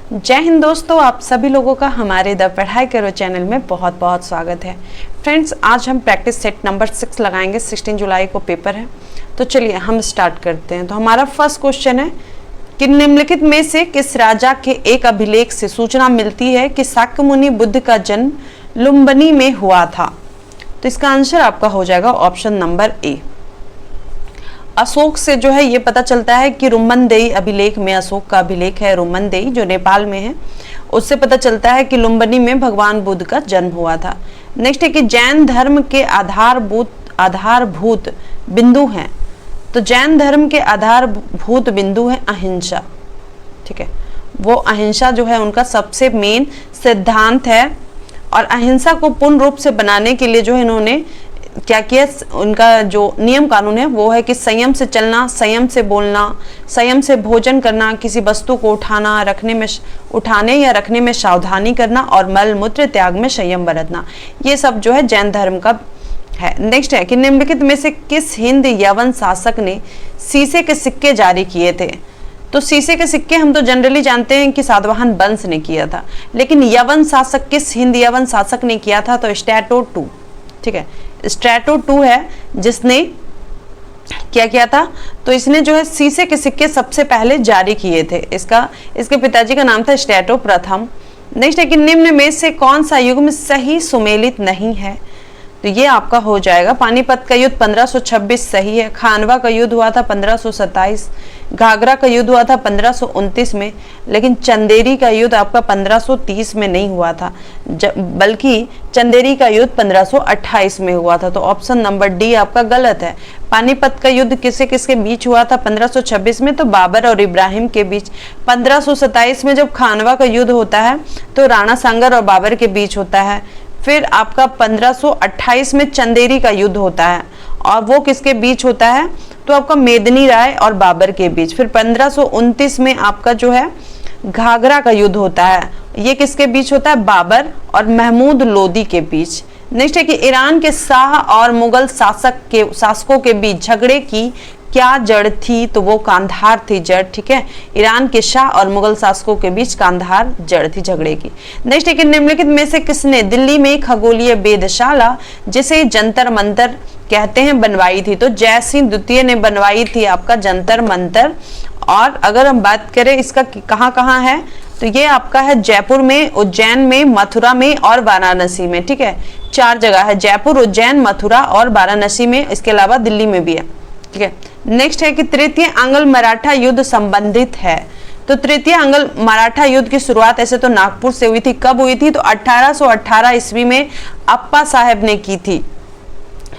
जय हिंद दोस्तों, आप सभी लोगों का हमारे द पढ़ाई करो चैनल में बहुत बहुत स्वागत है। फ्रेंड्स, आज हम प्रैक्टिस सेट नंबर 6 लगाएंगे। 16 जुलाई को पेपर है, तो चलिए हम स्टार्ट करते हैं। तो हमारा फर्स्ट क्वेश्चन है कि निम्नलिखित में से किस राजा के एक अभिलेख से सूचना मिलती है कि शाक्यमुनि बुद्ध का जन्म लुम्बिनी में हुआ था। तो इसका आंसर आपका हो जाएगा ऑप्शन नंबर ए। अशोक से जो है ये पता चलता है कि रुम्बनदेई अभिलेख में, अशोक का अभिलेख है रुम्बनदेई जो नेपाल में है, उससे पता चलता है कि लुम्बिनी में भगवान बुद्ध का जन्म हुआ था। नेक्स्ट है कि जैन धर्म के आधारभूत बिंदु हैं। तो जैन धर्म के आधारभूत बिंदु है अहिंसा। ठीक है, वो अहिंसा जो है उनका सबसे मेन सिद्धांत है, और अहिंसा को पूर्ण रूप से बनाने के लिए जो है इन्होंने क्या किया, उनका जो नियम कानून है वो है कि संयम से चलना, संयम से बोलना, संयम से भोजन करना, किसी वस्तु को उठाने या रखने में सावधानी करना, और मल मूत्र त्याग में संयम बरतना। ये सब जो है जैन धर्म का है। नेक्स्ट है कि निम्नलिखित में से किस हिंद यवन शासक ने शीशे के सिक्के जारी किए थे। तो शीशे के सिक्के हम तो जनरली जानते हैं कि सातवाहन वंश ने किया था, लेकिन यवन शासक, किस हिंद यवन शासक ने किया था, तो स्ट्रैटो टू। ठीक है, स्ट्रैटो टू है जिसने क्या किया था, तो इसने जो है शीशे के सिक्के सबसे पहले जारी किए थे। इसके पिताजी का नाम था स्ट्रैटो प्रथम। नेक्स्ट है कि निम्न में से कौन सा युग्म सही सुमेलित नहीं है। तो ये आपका हो जाएगा पानीपत का युद्ध 1526 सही है, खानवा का युद्ध हुआ था 1527, घाघरा का युद्ध हुआ था 1529 में, लेकिन चंदेरी का युद्ध आपका 1530 में नहीं हुआ था, बल्कि चंदेरी का युद्ध 1528 में हुआ था। तो ऑप्शन नंबर डी आपका गलत है। पानीपत का युद्ध किसके किसके बीच हुआ था 1526 में, तो बाबर और इब्राहिम के बीच। 1527 में जब खानवा का युद्ध होता है तो राणा सांगर और बाबर के बीच होता है। फिर आपका 1528 में चंदेरी का युद्ध होता है, और वो किसके बीच होता है, तो आपका मेदिनी राय और बाबर के बीच। फिर 1529 में आपका जो है घाघरा का युद्ध होता है, ये किसके बीच होता है, बाबर और महमूद लोदी के बीच। नेक्स्ट है कि ईरान के शाह और मुगल शासकों के बीच झगड़े की क्या जड़ थी, तो वो कांधार थी जड़। ठीक है, ईरान के शाह और मुगल शासकों के बीच कांधार जड़ थी झगड़े की। नेक्स्ट है कि निम्नलिखित में से किसने दिल्ली में खगोलीय वेधशाला, जिसे जंतर मंतर कहते हैं, बनवाई थी। तो जयसिंह द्वितीय ने बनवाई थी आपका जंतर मंतर। और अगर हम बात करें इसका कहाँ कहाँ है, तो ये आपका है जयपुर में, उज्जैन में, मथुरा में और वाराणसी में। ठीक है, 4 जगह है, जयपुर, उज्जैन, मथुरा और वाराणसी में। इसके अलावा दिल्ली में भी है। ठीक है, नेक्स्ट है कि तृतीय आंग्ल मराठा युद्ध संबंधित है। तो तृतीय आंग्ल मराठा युद्ध की शुरुआत ऐसे तो नागपुर से हुई थी। कब हुई थी, तो 1818 ईस्वी में अप्पा साहेब ने की थी।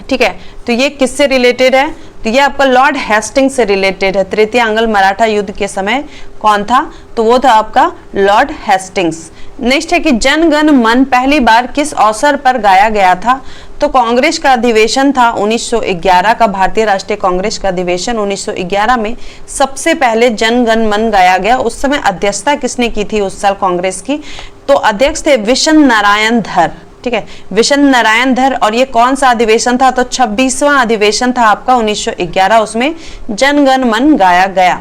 ठीक है, तो ये किससे रिलेटेड है, तो ये आपका लॉर्ड हेस्टिंग से रिलेटेड है। तृतीय आंग्ल मराठा युद्ध के समय कौन था, तो वो था आपका लॉर्ड हेस्टिंग्स। नेक्स्ट है कि जन गण मन पहली बार किस अवसर पर गाया गया था। तो कांग्रेस का अधिवेशन था 1911 का, भारतीय राष्ट्रीय कांग्रेस का अधिवेशन 1911 में सबसे पहले जन गण मन गाया गया। उस समय अध्यक्षता किसने की थी उस साल कांग्रेस की, तो अध्यक्ष थे विशन नारायण धर। ठीक है, विशन नारायण धर। और ये कौन सा अधिवेशन था, तो 26वां अधिवेशन था आपका 1911, उसमें जन गण मन गाया गया।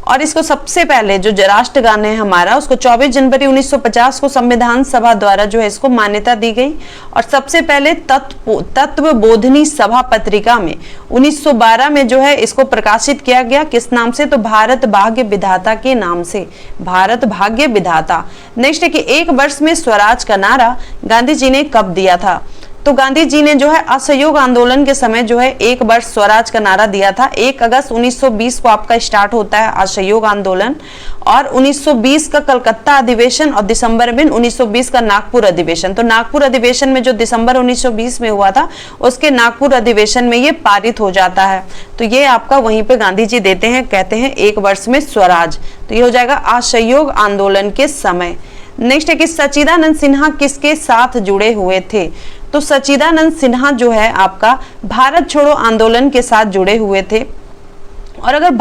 और इसको सबसे पहले जो राष्ट्रगान है हमारा, उसको 24 जनवरी 1950 को संविधान सभा द्वारा जो है इसको मान्यता दी गई। और सबसे पहले तत्व बोधनी सभा पत्रिका में 1912 में जो है इसको प्रकाशित किया गया। किस नाम से, तो भारत भाग्य विधाता के नाम से, भारत भाग्य विधाता। नेक्स्ट है कि एक वर्ष में स्वराज का नारा गांधी जी ने कब दिया था। तो गांधी जी ने जो है असहयोग आंदोलन के समय जो है एक वर्ष स्वराज का नारा दिया था। 1 अगस्त 1920 को आपका स्टार्ट होता है असहयोग आंदोलन, और 1920 का कलकत्ता अधिवेशन और दिसंबर में 1920 का नागपुर अधिवेशन। तो नागपुर अधिवेशन में जो दिसंबर 1920 में हुआ था, उसके नागपुर अधिवेशन में ये पारित हो जाता है। तो ये आपका वहीं पे गांधी जी देते हैं, कहते हैं 1 वर्ष में स्वराज। तो ये हो जाएगा असहयोग आंदोलन के समय। नेक्स्ट है कि सच्चिदानंद सिन्हा किसके साथ जुड़े हुए थे। तो सच्चिदानंद सिन्हा जो है आपका भारत छोड़ो आंदोलन के साथ जुड़े हुए थे। और अगर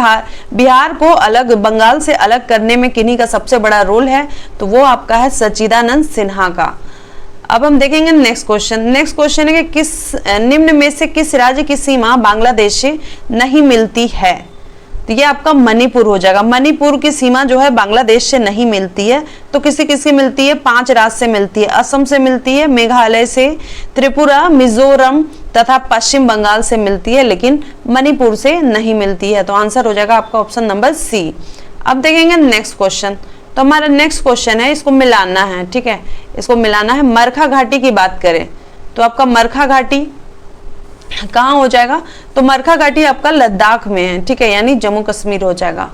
बिहार को अलग, बंगाल से अलग करने में किन्हीं का सबसे बड़ा रोल है, तो वो आपका है सच्चिदानंद सिन्हा का। अब हम देखेंगे नेक्स्ट क्वेश्चन। नेक्स्ट क्वेश्चन है कि किस निम्न में से किस राज्य की सीमा बांग्लादेश से नहीं मिलती है। तो ये आपका मणिपुर हो जाएगा। मणिपुर की सीमा जो है बांग्लादेश से नहीं मिलती है, तो किसी किसी मिलती है, 5 राज्य से मिलती है। असम से मिलती है, मेघालय से, त्रिपुरा, मिजोरम तथा पश्चिम बंगाल से मिलती है, लेकिन मणिपुर से नहीं मिलती है। तो आंसर हो जाएगा आपका ऑप्शन नंबर सी। अब देखेंगे नेक्स्ट क्वेश्चन। तो हमारा नेक्स्ट क्वेश्चन है, इसको मिलाना है, ठीक है, इसको मिलाना है। मरखा घाटी की बात करें तो आपका मरखा घाटी कहाँ हो जाएगा? तो मरखा घाटी आपका लद्दाख में है, ठीक है, यानी जम्मू कश्मीर हो जाएगा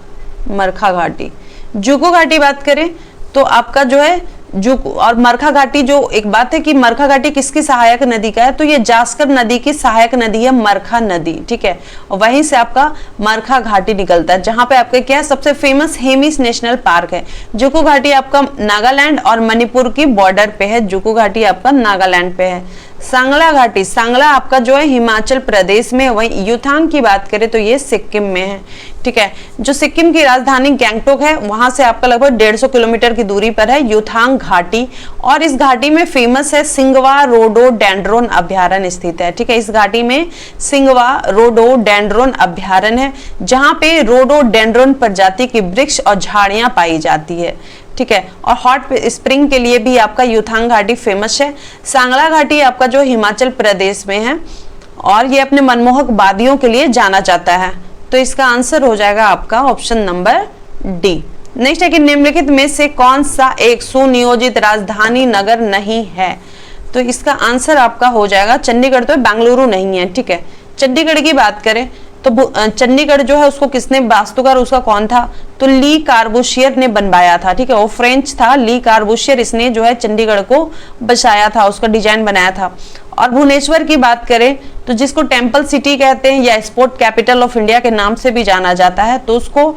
मरखा घाटी। जुको घाटी बात करें तो आपका जो है जुको और मरखा घाटी, जो एक बात है कि मरखा घाटी किसकी सहायक नदी का है, तो ये जास्कर नदी की सहायक नदी है मरखा नदी, ठीक है, और वहीं से आपका मरखा घाटी निकलता है, जहां पे आपके क्या है सबसे फेमस हेमिस नेशनल पार्क है। जुको घाटी आपका नागालैंड और मणिपुर की बॉर्डर पे है, जुको घाटी आपका नागालैंड पे है। सांगला घाटी, सांगला आपका जो है हिमाचल प्रदेश में, वहीं युथांग की बात करें तो ये सिक्किम में है, ठीक है। जो सिक्किम की राजधानी गैंगटोक है, वहां से आपका लगभग 150 किलोमीटर की दूरी पर है युथांग घाटी, और इस घाटी में फेमस है सिंगवा रोडोडेंड्रोन अभ्यारण्य स्थित है, ठीक है। इस घाटी में सिंगवा रोडोडेंड्रोन अभ्यारण्य है, जहां पे रोडोडेंड्रोन प्रजाति की वृक्ष और झाड़ियां पाई जाती है, ठीक है। और हॉट स्प्रिंग के लिए भी आपका युथांग घाटी फेमस है। सांगला घाटी आपका जो हिमाचल प्रदेश में है, और ये अपने मनमोहक वादियों के लिए जाना जाता है। तो इसका आंसर हो जाएगा आपका ऑप्शन नंबर डी। नेक्स्ट है कि निम्नलिखित में से कौन सा एक सुनियोजित राजधानी नगर नहीं है? तो इसका आंसर आपका हो जाएगा चंडीगढ़, तो बेंगलुरु नहीं है, ठीक है। चंडीगढ़ की बात करें तो चंडीगढ़ जो है उसको किसने, वास्तुकार उसका कौन था? तो ली कार्बूशियर ने बनवाया था, ठीक है, वो फ्रेंच था ली कार्बूशियर, इसने जो है चंडीगढ़ को बसाया था, उसका डिजाइन बनाया था। और भुवनेश्वर की बात करें तो जिसको टेम्पल सिटी कहते हैं या स्पोर्ट कैपिटल ऑफ इंडिया के नाम से भी जाना जाता है, तो उसको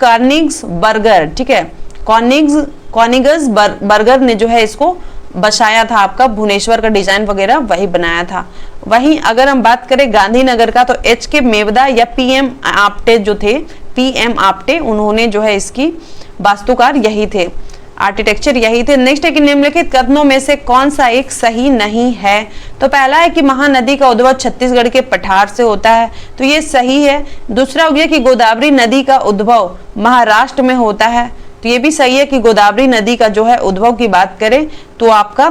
कॉनिग्स बर्गर, ठीक है, कॉनिग्स बर्गर ने जो है इसको बसाया था, आपका भुवनेश्वर का डिजाइन वगैरह वही बनाया था। वहीं अगर हम बात करें गांधीनगर का तो एच.के. मेवदा या पीएम आप्टे जो थे, पीएम आप्टे, उन्होंने जो है इसकी वास्तुकार यही थे, आर्किटेक्चर यही थे। नेक्स्ट है कि निम्नलिखित कथनों में से कौन सा एक सही नहीं है? तो पहला है कि महानदी का उद्भव छत्तीसगढ़ के पठार से होता है, तो ये सही है। दूसरा हो गया कि गोदावरी नदी का उद्भव महाराष्ट्र में होता है, तो ये भी सही है कि गोदावरी नदी का जो है उद्भव की बात करें तो आपका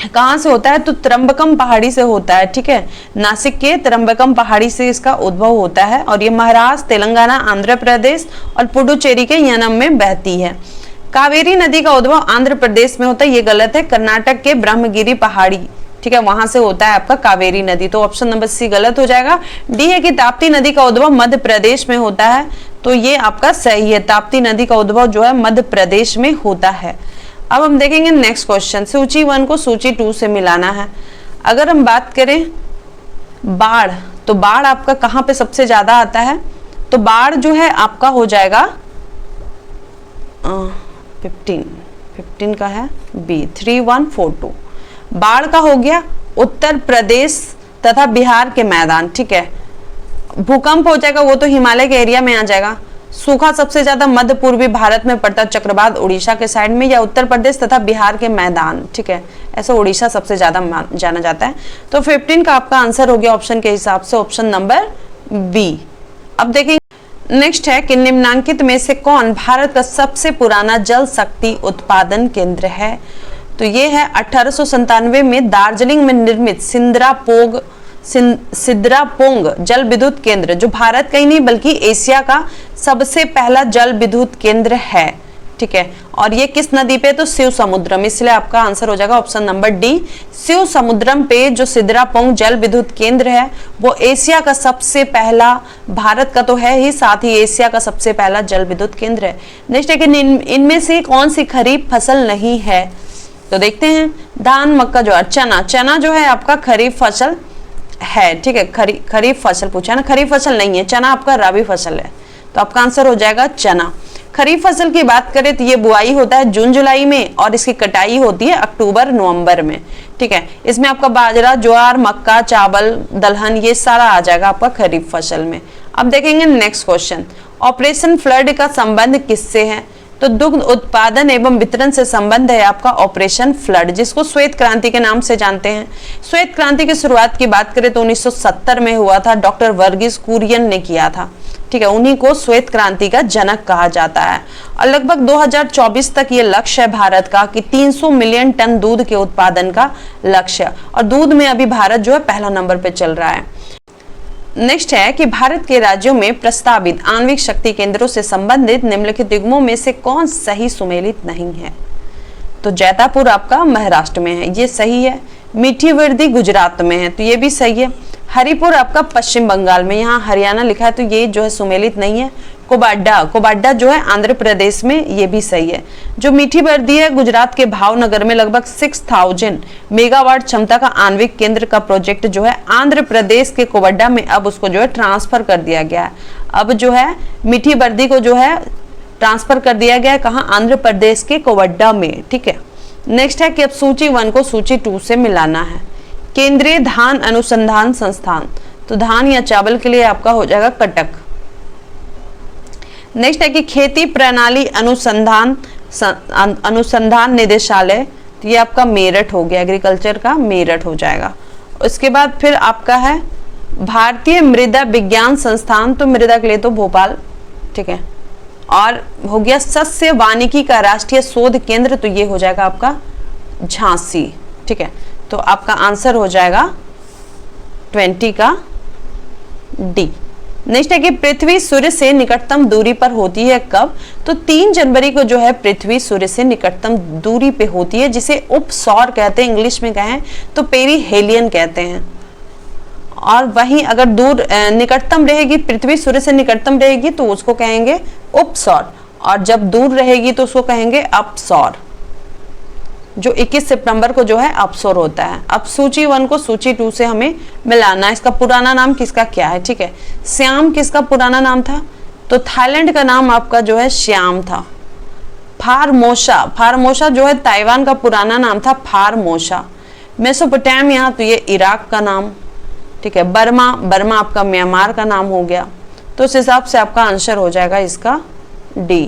कहां से होता है? तो त्रंबकम पहाड़ी से होता है, ठीक है, नासिक के त्रंबकम पहाड़ी से इसका उद्भव होता है, और ये महाराष्ट्र, तेलंगाना, आंध्र प्रदेश और पुडुचेरी के यनम में बहती है। कावेरी नदी का उद्भव आंध्र प्रदेश में होता है, ये गलत है, कर्नाटक के ब्रह्मगिरी पहाड़ी, ठीक है, वहां से होता है आपका कावेरी नदी, तो ऑप्शन नंबर सी गलत हो जाएगा। डी है कि ताप्ती नदी का उद्भव मध्य प्रदेश में होता है, तो ये आपका सही है, ताप्ती नदी का उद्भव जो है मध्य प्रदेश में होता है। अब हम देखेंगे नेक्स्ट क्वेश्चन, सूची 1 को सूची 2 से मिलाना है। अगर हम बात करें बाढ़, तो बाढ़ आपका कहां पे सबसे ज्यादा आता है? तो बाढ़ जो है आपका हो जाएगा 15 का है बी, 3142। बाढ़ का हो गया उत्तर प्रदेश तथा बिहार के मैदान, ठीक है। भूकंप हो जाएगा, वो तो हिमालय के एरिया में आ जाएगा। सूखा सबसे ज्यादा मध्य पूर्वी भारत में पड़ता है, चक्रवात उड़ीसा के साइड में, या उत्तर प्रदेश तथा बिहार के मैदान, ठीक है, ऐसा उड़ीसा सबसे ज्यादा जाना जाता है। तो 15 का आपका आंसर हो गया ऑप्शन के हिसाब से ऑप्शन नंबर बी। अब देखेंगे नेक्स्ट है कि निम्नांकित में से कौन भारत का सबसे पुराना जल शक्ति उत्पादन केंद्र है? तो ये है 1897 में दार्जिलिंग में निर्मित सिद्रापोंग जल विद्युत केंद्र, जो भारत का ही नहीं बल्कि एशिया का सबसे पहला जल विद्युत केंद्र है, ठीक है। और ये किस नदी पे? तो शिव समुद्रम, इसलिए आपका आंसर हो जाएगा ऑप्शन नंबर डी। शिव समुद्रम पे जो सिद्रापोंग जल विद्युत केंद्र है वो एशिया का सबसे पहला, भारत का तो है ही, साथ ही एशिया का सबसे पहला जल विद्युत केंद्र है। नेक्स्ट है कि इनमें से कौन सी खरीफ फसल नहीं है? तो देखते हैं, धान, मक्का, जो चना, चना जो है आपका खरीफ फसल है, ठीक है, खरीफ फसल पूछा ना, खरीफ फसल नहीं है, चना आपका रबी फसल है, तो आपका आंसर हो जाएगा चना। खरीफ फसल की बात करें तो ये बुआई होता है जून जुलाई में, और इसकी कटाई होती है अक्टूबर नवंबर में, ठीक है। इसमें आपका बाजरा, ज्वार, मक्का, चावल, दलहन, ये सारा आ जाएगा आपका खरीफ फसल में। अब देखेंगे नेक्स्ट क्वेश्चन, ऑपरेशन फ्लड का संबंध किससे है? तो दुग्ध उत्पादन एवं वितरण से संबंध है आपका ऑपरेशन फ्लड, जिसको श्वेत क्रांति के नाम से जानते हैं। श्वेत क्रांति की शुरुआत की बात करें तो 1970 में हुआ था, डॉक्टर वर्गीस कुरियन ने किया था, ठीक है, उन्हीं को श्वेत क्रांति का जनक कहा जाता है। और लगभग 2024 तक ये लक्ष्य है भारत का कि 300 मिलियन टन दूध के उत्पादन का लक्ष्य, और दूध में अभी भारत जो है पहला नंबर पे चल रहा है। नेक्स्ट है कि भारत के राज्यों में प्रस्तावित आणविक शक्ति केंद्रों से संबंधित निम्नलिखित युग्मों में से कौन सही सुमेलित नहीं है? तो जैतापुर आपका महाराष्ट्र में है, ये सही है। मीठी वर्दी गुजरात में है, तो ये भी सही है। हरिपुर आपका पश्चिम बंगाल में, यहाँ हरियाणा लिखा है तो ये जो है सुमेलित नहीं है। कोबाड्डा जो है आंध्र प्रदेश में, ये भी सही है। जो मीठी वर्दी है गुजरात के भावनगर में लगभग 6000 मेगावाट क्षमता का आणविक केंद्र का प्रोजेक्ट जो है आंध्र प्रदेश के कोबाड्डा में अब उसको जो है ट्रांसफर कर दिया गया है। अब जो है मीठी वर्दी को जो है ट्रांसफर कर दिया गया है, कहाँ? आंध्र प्रदेश के कोबाड्डा में, ठीक है। नेक्स्ट है कि अब सूची 1 को सूची 2 से मिलाना है। केंद्रीय धान अनुसंधान संस्थान, तो धान या चावल के लिए आपका हो जाएगा कटक। नेक्स्ट है कि खेती प्रणाली अनुसंधान निदेशालय, तो ये आपका मेरठ हो गया, एग्रीकल्चर का मेरठ हो जाएगा। उसके बाद फिर आपका है भारतीय मृदा विज्ञान संस्थान, तो मृदा के लिए तो भोपाल, ठीक है। और हो गया सस्य वानिकी का राष्ट्रीय शोध केंद्र, तो ये हो जाएगा आपका झांसी, ठीक है। तो आपका आंसर हो जाएगा 20 का डी। नेक्स्ट है कि पृथ्वी सूर्य से निकटतम दूरी पर होती है कब? तो 3 जनवरी को जो है पृथ्वी सूर्य से निकटतम दूरी पे होती है, जिसे उपसौर कहते हैं, इंग्लिश में कहें तो पेरीहेलियन कहते हैं। और वहीं अगर दूर निकटतम रहेगी, पृथ्वी सूर्य से निकटतम रहेगी तो उसको कहेंगे उपसौर, और जब दूर रहेगी तो उसको कहेंगे अपसौर। जो 21 सितंबर को जो है अपसौर होता है। अब सूची 1 को सूची 2 से हमें मिलाना है। इसका पुराना नाम किसका क्या है, ठीक है। श्याम किसका पुराना नाम था? तो थाईलैंड का नाम आपका जो है श्याम था। फारमोसा जो है ताइवान का पुराना नाम था फारमोसा। मेसोपोटामिया, तो ये इराक का नाम, ठीक है। बर्मा आपका म्यांमार का नाम हो गया। तो उस हिसाब से आपका आंसर हो जाएगा इसका डी।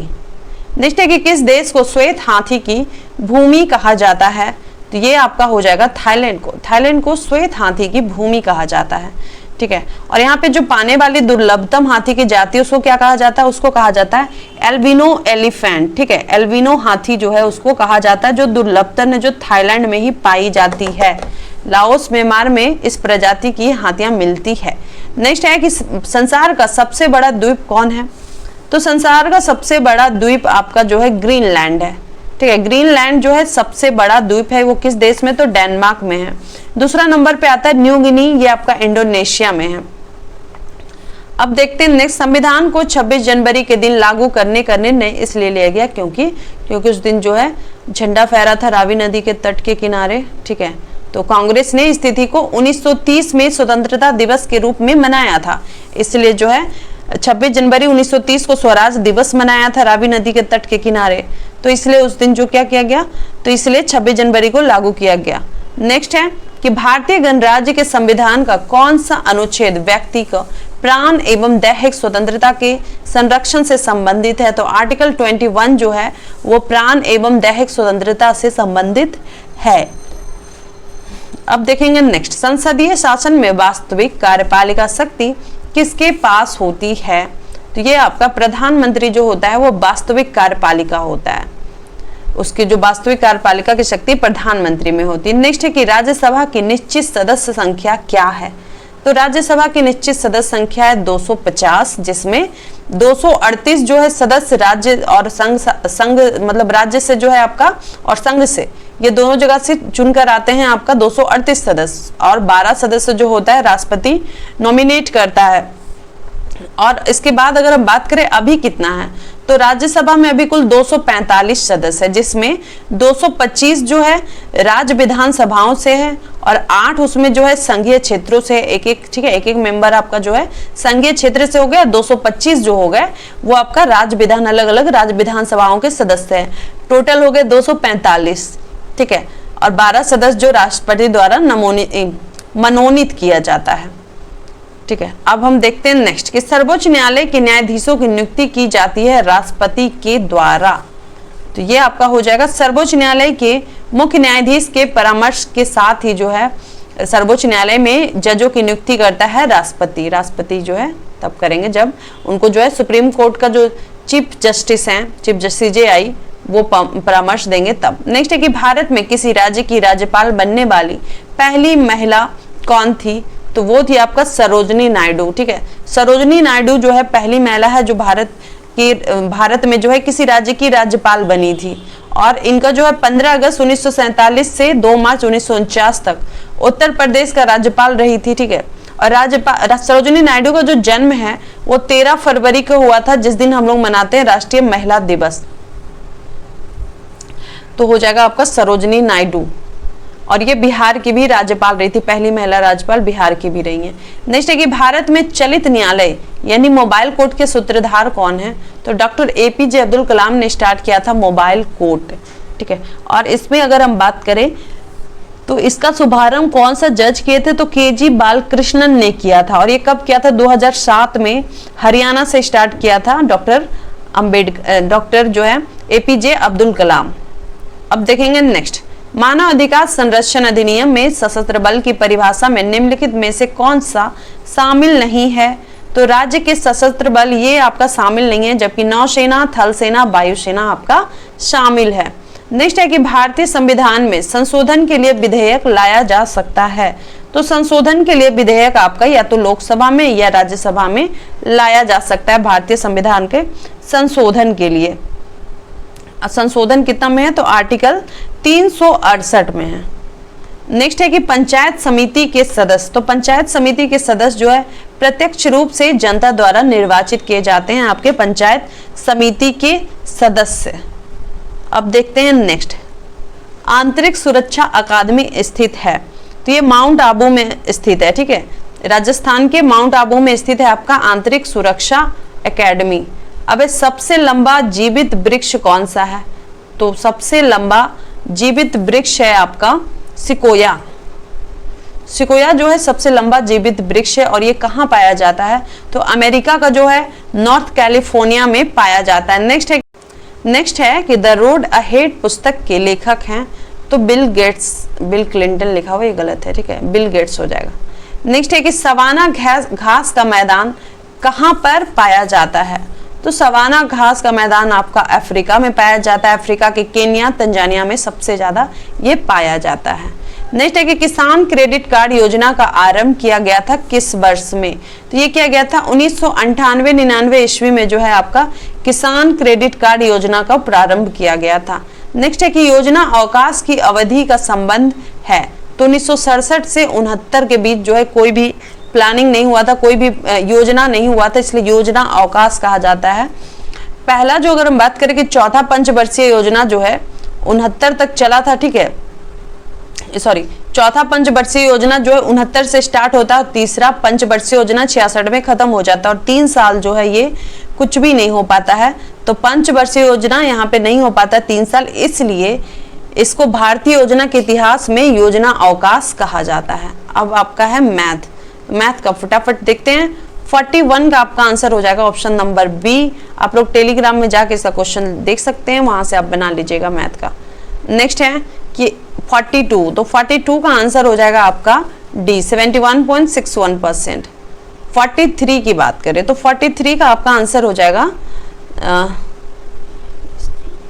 नेक्स्ट है कि किस देश को श्वेत हाथी की भूमि कहा जाता है? तो ये आपका हो जाएगा थाईलैंड को श्वेत हाथी की भूमि कहा जाता है, ठीक है। और यहाँ पे जो पाने वाली दुर्लभतम हाथी की जाति उसको क्या कहा जाता है? उसको कहा जाता है एल्बिनो एलिफेंट, ठीक है। एल्बिनो हाथी जो है उसको कहा जाता है, जो दुर्लभतम है, जो थाईलैंड में ही पाई जाती है। लाओस, म्यांमार में इस प्रजाति की हाथियां मिलती है। नेक्स्ट है कि संसार का सबसे बड़ा द्वीप कौन है? तो संसार का सबसे बड़ा द्वीप आपका जो है ग्रीनलैंड है, ठीक है। ग्रीनलैंड जो है सबसे बड़ा द्वीप है, वो किस देश में? तो डेनमार्क में है। दूसरा नंबर पे आता है न्यू गिनी, ये आपका इंडोनेशिया में है। अब देखते हैं नेक्स्ट, संविधान को 26 जनवरी के दिन लागू करने का निर्णय इसलिए लिया गया क्योंकि उस दिन जो है झंडा फहरा था रावी नदी के तट के किनारे, ठीक है। तो कांग्रेस ने इस तिथि को 1930 में स्वतंत्रता दिवस के रूप में मनाया था, इसलिए जो है 26 जनवरी 1930 को स्वराज दिवस मनाया था रावी नदी के तट के किनारे। तो इसलिए उस दिन जो क्या किया गया, तो इसलिए 26 जनवरी को लागू किया गया। नेक्स्ट है कि भारतीय गणराज्य के संविधान का कौन सा अनुच्छेद व्यक्ति को प्राण एवं दैहिक स्वतंत्रता के संरक्षण से संबंधित है? तो आर्टिकल 21 जो है वो प्राण एवं दैहिक स्वतंत्रता से संबंधित है। अब देखेंगे नेक्स्ट, संसदीय शासन में वास्तविक कार्यपालिका शक्ति किसके पास होती है? तो ये आपका प्रधानमंत्री जो होता है वो वास्तविक कार्यपालिका होता है, उसकी जो वास्तविक कार्यपालिका की शक्ति प्रधानमंत्री में होती है। नेक्स्ट है कि राज्यसभा की निश्चित सदस्य संख्या क्या है? तो राज्यसभा की निश्चित सदस्य संख्या है 250, जिसमें 238 जो है सदस्य राज्य और संघ मतलब राज्य से जो है आपका और संघ से, ये दोनों जगह से चुनकर आते हैं आपका 238 सदस्य, और 12 सदस्य जो होता है राष्ट्रपति नॉमिनेट करता है। और इसके बाद अगर हम बात करें अभी कितना है, तो राज्यसभा में अभी कुल 245 सदस्य है, जिसमें 225 जो है राज्य विधानसभाओं से है और 8 उसमें जो है संघीय क्षेत्रों से एक एक, ठीक है, एक एक मेंबर आपका जो है संघीय क्षेत्र से हो गया। 225 जो हो गए वो आपका राज्य विधान, अलग अलग राज्य विधानसभाओं के सदस्य है। टोटल हो गए 245, ठीक है। और 12 सदस्य जो राष्ट्रपति द्वारा मनोनीत किया जाता है, ठीक है। अब हम देखते हैं नेक्स्ट कि सर्वोच्च न्यायालय के न्यायाधीशों की नियुक्ति की जाती है राष्ट्रपति के द्वारा। तो ये आपका हो जाएगा सर्वोच्च न्यायालय के मुख्य न्यायाधीश के परामर्श के साथ ही जो है सर्वोच्च न्यायालय में जजों की नियुक्ति करता है राष्ट्रपति जो है तब करेंगे जब उनको जो है सुप्रीम कोर्ट का जो चीफ जस्टिस हैं, चीफ जस्टिस CJI, वो परामर्श देंगे तब। नेक्स्ट है कि भारत में किसी राज्य की राज्यपाल बनने वाली पहली महिला कौन थी? तो वो थी आपका सरोजनी नायडू। ठीक है, सरोजनी नायडू जो है पहली महिला है जो भारत में जो है किसी राज्य की राज्यपाल बनी थी। और इनका जो है 15 अगस्त 1947 से 2 मार्च 1949 तक उत्तर प्रदेश का राज्यपाल रही थी। ठीक है, और सरोजनी नायडू का जो जन्म है वो 13 फरवरी को हुआ था, जिस दिन हम लोग मनाते हैं राष्ट्रीय महिला दिवस। तो हो जाएगा आपका सरोजनी नायडू। और ये बिहार की भी राज्यपाल रही थी, पहली महिला राज्यपाल बिहार की भी रही हैं। नेक्स्ट है कि भारत में चलित न्यायालय यानी मोबाइल कोर्ट के सूत्रधार कौन है? तो डॉक्टर APJ अब्दुल कलाम ने स्टार्ट किया था मोबाइल कोर्ट। ठीक है, और इसमें अगर हम बात करें तो इसका शुभारंभ कौन सा जज किए थे? तो KG बालकृष्णन ने किया था। और ये कब किया था? 2007 में हरियाणा से स्टार्ट किया था डॉक्टर जो है APJ अब्दुल कलाम। अब देखेंगे नेक्स्ट, मानव अधिकार संरक्षण अधिनियम में सशस्त्र बल की परिभाषा में निम्नलिखित में से कौन सा शामिल नहीं है? तो राज्य के सशस्त्र बल ये आपका शामिल नहीं है, जबकि नौसेना, थल सेना, वायुसेना आपका शामिल है। नेक्स्ट है कि भारतीय संविधान में संशोधन के लिए विधेयक लाया जा सकता है। तो संशोधन के लिए विधेयक आपका या तो लोकसभा में या राज्यसभा में लाया जा सकता है भारतीय संविधान के संशोधन के लिए। संशोधन कितना में है? तो आर्टिकल 368 में है। नेक्स्ट है कि पंचायत समिति के सदस्य, तो पंचायत समिति के सदस्य जो है प्रत्यक्ष रूप से जनता द्वारा निर्वाचित किए जाते हैं आपके पंचायत समिति के सदस्य। अब देखते हैं नेक्स्ट, आंतरिक सुरक्षा अकादमी स्थित है। तो ये माउंट आबू में स्थित है। ठीक है, राजस्थान के माउंट आबू में स्थित है आपका आंतरिक सुरक्षा एकेडमी। अब सबसे लंबा जीवित वृक्ष कौन सा है? तो सबसे लंबा जीवित वृक्ष है आपका सिकोया। सिकोया जो है सबसे लंबा जीवित वृक्ष है। और ये कहाँ पाया जाता है? तो अमेरिका का जो है नॉर्थ कैलिफोर्निया में पाया जाता है। नेक्स्ट है कि द रोड अहेड पुस्तक के लेखक हैं। तो बिल क्लिंटन लिखा हुआ, ये गलत है। ठीक है, बिल गेट्स हो जाएगा। नेक्स्ट है कि सवाना घास का मैदान कहाँ पर पाया जाता है? तो सवाना घास का मैदान आपका अफ्रीका में पाया जाता है। अफ्रीका के केन्या, तंजानिया में सबसे ज्यादा ये पाया जाता है। नेक्स्ट है कि किसान क्रेडिट कार्ड योजना का आरंभ किया गया था किस वर्ष में? तो ये किया गया था 1998-99 ईस्वी में जो है आपका किसान क्रेडिट कार्ड योजना का प्रारंभ किया गया था। नेक्स्ट है कि योजना अवकाश की अवधि का संबंध है। तो 1967 से 69 के बीच जो है कोई भी प्लानिंग नहीं हुआ था, कोई भी योजना नहीं हुआ था, इसलिए योजना अवकाश कहा जाता है। पहला जो अगर हम बात करें कि चौथा पंचवर्षीय योजना जो है 69 तक चला था। ठीक है, सॉरी, चौथा पंचवर्षीय योजना जो है 69 से स्टार्ट होता है। तीसरा पंचवर्षीय योजना 66 में खत्म हो जाता है। और 3 साल जो है ये कुछ भी नहीं हो पाता है। तो पंचवर्षीय योजना यहाँ पे नहीं हो पाता 3 साल, इसलिए इसको भारतीय योजना के इतिहास में योजना अवकाश कहा जाता है। अब आपका है मैथ का फटाफट देखते हैं। 41 का आपका आंसर हो जाएगा ऑप्शन नंबर बी। आप लोग टेलीग्राम में जाके इसका क्वेश्चन देख सकते हैं, वहां से आप बना लीजिएगा मैथ का। नेक्स्ट है कि 42, तो 42 का आंसर हो जाएगा आपका डी 71.61%। 43 की बात करें तो 43 का आपका आंसर हो जाएगा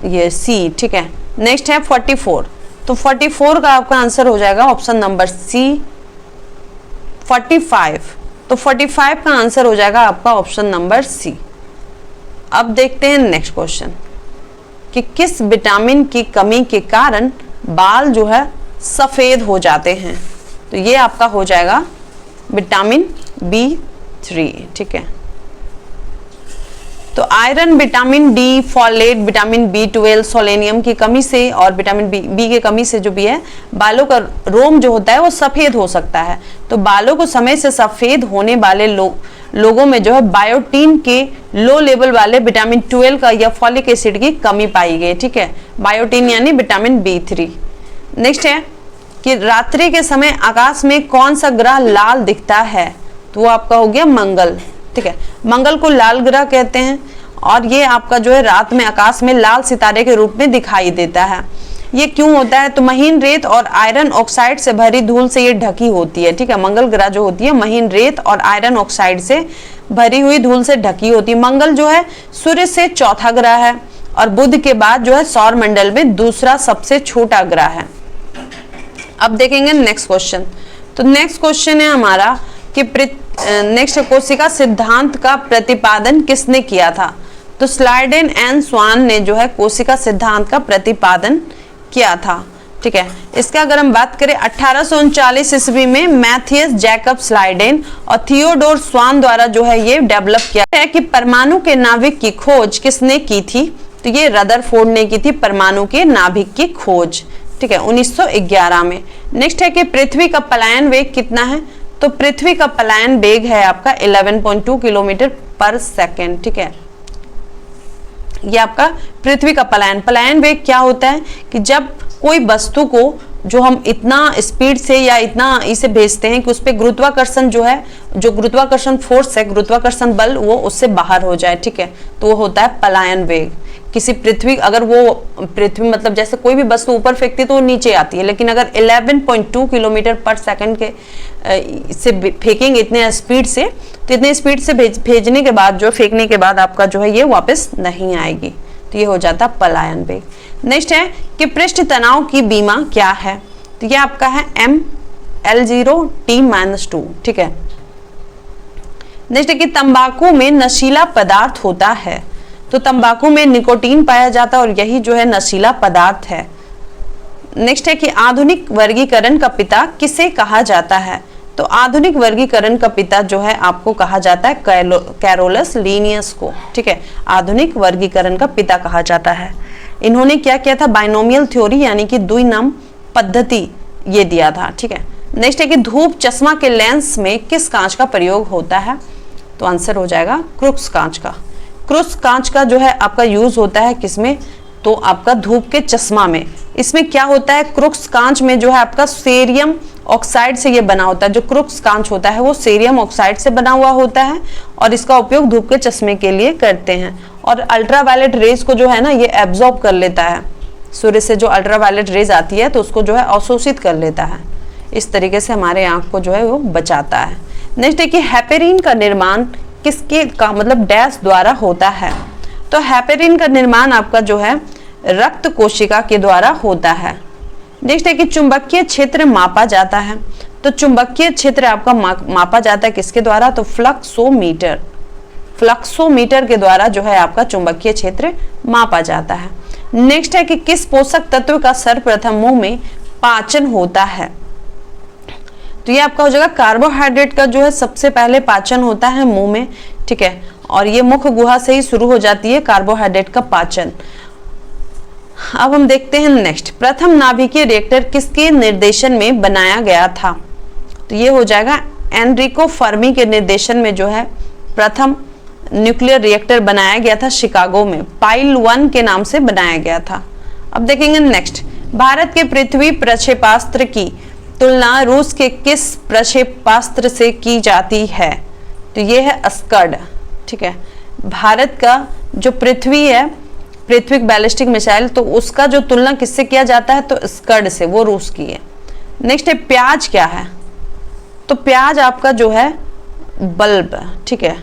ये सी। ठीक है, नेक्स्ट है 44, तो 44 का आपका आंसर हो जाएगा ऑप्शन नंबर सी। 45, तो 45 का आंसर हो जाएगा आपका ऑप्शन नंबर सी। अब देखते हैं नेक्स्ट क्वेश्चन कि किस विटामिन की कमी के कारण बाल जो है सफेद हो जाते हैं? तो ये आपका हो जाएगा विटामिन B3। ठीक है, तो iron, vitamin D, folate, vitamin B12, selenium की कमी से और विटामिन बी के कमी से जो भी है बालों का रोम जो होता है वो सफेद हो सकता है। तो बालों को समय से सफेद होने वाले लोगों में जो है बायोटीन के लो लेवल वाले विटामिन 12 का या फॉलिक एसिड की कमी पाई गई। ठीक है, बायोटीन यानी विटामिन B3। नेक्स्ट है कि रात्रि के समय आकाश में कौन सा ग्रह लाल दिखता है? तो वो आपका हो गया मंगल। ठीक है, मंगल को लाल ग्रह कहते हैं और ये आपका जो है रात में आकाश में लाल सितारे के रूप में दिखाई देता है। ये क्यों होता है? तो महीन रेत और आयरन ऑक्साइड से भरी धूल से ये ढकी होती है। ठीक है, मंगल ग्रह जो होती है महीन रेत और आयरन ऑक्साइड से भरी हुई धूल से ढकी होती। मंगल जो है सूर्य से चौथा ग्रह है और बुध के बाद जो है सौर मंडल में दूसरा सबसे छोटा ग्रह है। अब देखेंगे नेक्स्ट क्वेश्चन। तो नेक्स्ट क्वेश्चन है हमारा कि नेक्स्ट कोशिका सिद्धांत का प्रतिपादन किसने किया था? तो स्लाइडेन एंड स्वान ने जो है कोशिका सिद्धांत का प्रतिपादन किया था। ठीक है, इसका अगर हम बात करें 1839 ईस्वी में मैथियस जैकब स्लाइडेन और थियोडोर स्वान द्वारा जो है ये डेवलप किया है कि परमाणु के नाभिक की खोज किसने की थी? तो ये रदरफोर्ड ने की थी परमाणु के नाभिक की खोज। ठीक है, 1911 में। नेक्स्ट है कि पृथ्वी का पलायन वेग कितना है? तो पृथ्वी का पलायन वेग है आपका 11.2 किलोमीटर पर सेकेंड। ठीक है, ये आपका पृथ्वी का पलायन वेग क्या होता है कि जब कोई वस्तु को जो हम इतना स्पीड से या इतना इसे भेजते हैं कि उस पर गुरुत्वाकर्षण जो है, जो गुरुत्वाकर्षण फोर्स है, गुरुत्वाकर्षण बल, वो उससे बाहर हो जाए। ठीक है, तो वो होता है पलायन वेग। किसी पृथ्वी, अगर वो पृथ्वी मतलब जैसे कोई भी वस्तु ऊपर फेंकती है तो वो नीचे आती है, लेकिन अगर 11.2 किलोमीटर पर सेकंड के से फेंकेंगे इतने स्पीड से, तो इतने स्पीड से भेजने के बाद जो फेंकने के बाद आपका जो है ये वापस नहीं आएगी, तो ये हो जाता पलायन वेग। नेक्स्ट है कि पृष्ठ तनाव की बीमा क्या है? तो ये आपका है ML0T-2। ठीक है, नेक्स्ट है कि तंबाकू में नशीला पदार्थ होता है। तो तंबाकू में निकोटीन पाया जाता है और यही जो है नशीला पदार्थ है। नेक्स्ट है कि आधुनिक वर्गीकरण का पिता किसे कहा जाता है? तो आधुनिक वर्गीकरण का पिता जो है आपको कहा जाता है कैरोलस लीनियस को। ठीक है, आधुनिक वर्गीकरण का पिता कहा जाता है। इन्होंने क्या किया था? बाइनोमियल थ्योरी यानी कि द्विनाम पद्धति ये दिया था। ठीक है, नेक्स्ट है कि धूप चश्मा के लेंस में किस कांच का प्रयोग होता है? तो आंसर हो जाएगा क्रुक्स कांच का। क्रुक्स कांच का जो है आपका यूज होता है किसमें? तो आपका धूप के चश्मा में। इसमें क्या होता है? क्रुक्स कांच में जो है आपका सेरियम ऑक्साइड से ये बना होता है। जो क्रुक्स कांच होता है वो सेरियम ऑक्साइड से बना हुआ होता है और इसका उपयोग धूप के चश्मे के लिए करते हैं। और अल्ट्रावायलेट रेज को जो है ना ये एब्जॉर्ब कर लेता है। सूर्य से जो अल्ट्रावायलेट रेज आती है तो उसको जो है अवशोषित कर लेता है। इस तरीके से हमारे आंख को जो है वो बचाता है। नेक्स्ट है कि हेपेरिन का निर्माण किसके का मतलब डैश द्वारा होता है? तो हेपेरिन का निर्माण आपका जो है रक्त कोशिका के द्वारा होता है। नेक्स्ट है कि चुंबकीय क्षेत्र मापा जाता है। तो चुंबकीय क्षेत्र आपका मापा जाता है किसके द्वारा? तो फ्लक्सोमीटर। फ्लक्सोमीटर के द्वारा जो है आपका चुंबकीय क्षेत्र मापा जाता है। नेक्स्ट है कि किस पोषक तत्व का सर्वप्रथम मुंह में पाचन होता है? तो ये आपका हो जाएगा कार्बोहाइड्रेट का जो है सबसे पहले पाचन होता है मुंह में। ठीक है, और ये मुख गुहा से ही शुरू हो जाती है कार्बोहाइड्रेट का पाचन। अब हम देखते हैं नेक्स्ट, प्रथम नाभिकीय रिएक्टर किसके निर्देशन में बनाया गया था? तो ये हो जाएगा एनरिको फर्मी के निर्देशन में जो है प्रथम न्यूक्लियर रिएक्टर बनाया गया था शिकागो में। पाइल 1 के नाम से बनाया गया था। अब देखेंगे नेक्स्ट, भारत के पृथ्वी प्रक्षेपास्त्र की तुलना रूस के किस प्रक्षेपास्त्र से की जाती है? तो ये है स्कड। ठीक है, भारत का जो पृथ्वी है, पृथ्वी बैलिस्टिक मिसाइल, तो उसका जो तुलना किससे किया जाता है? तो स्कड से, वो रूस की है। नेक्स्ट है प्याज क्या है? तो प्याज आपका जो है बल्ब। ठीक है,